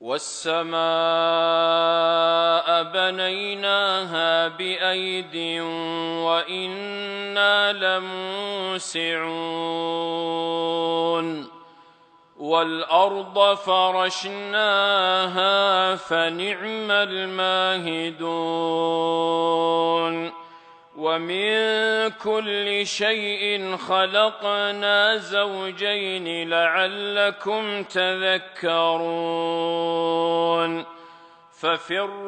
والسماء بنيناها بأيد وإنا لموسعون والأرض فرشناها فنعم الماهدون ومن كل شيء خلقنا زوجين لعلكم تذكرون ففروا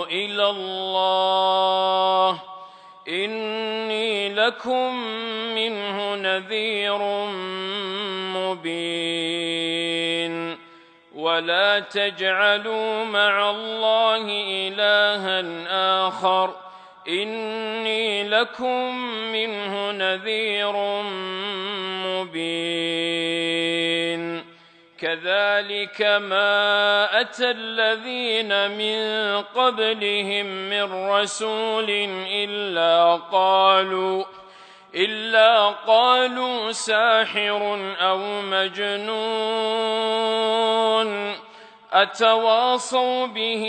إلى الله إني لكم منه نذير مبين ولا تجعلوا مع الله إلها آخر إني لكم منه نذير مبين كذلك ما أتى الذين من قبلهم من رسول إلا قالوا ساحر أو مجنون أتواصوا به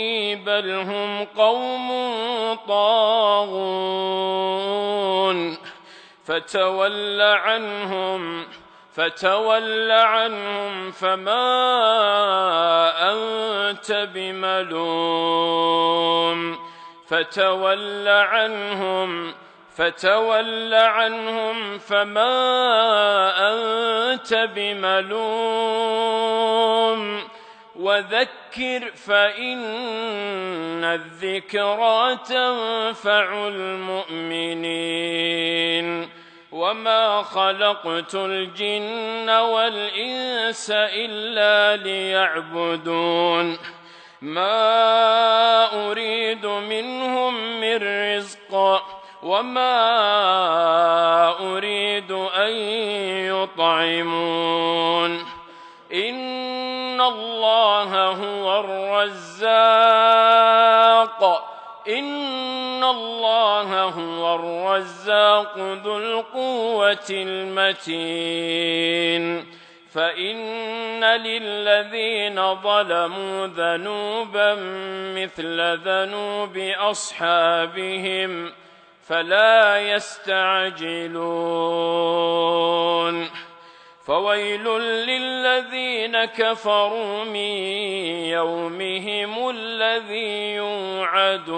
بل هم قوم طاغون فتول عنهم فما أنت بملوم فتول عنهم فما أنت بملوم وذكر فإن الذكرى تنفع المؤمنين وما خلقت الجن والإنس إلا ليعبدون ما أريد منهم من رزق وما أريد أن يطعمون إن الله هو الرزاق ذو القوة المتين فإن للذين ظلموا ذنوبا مثل ذنوب أصحابهم فلا يستعجلون فويل للذين كفروا من يومهم الذي يوعدون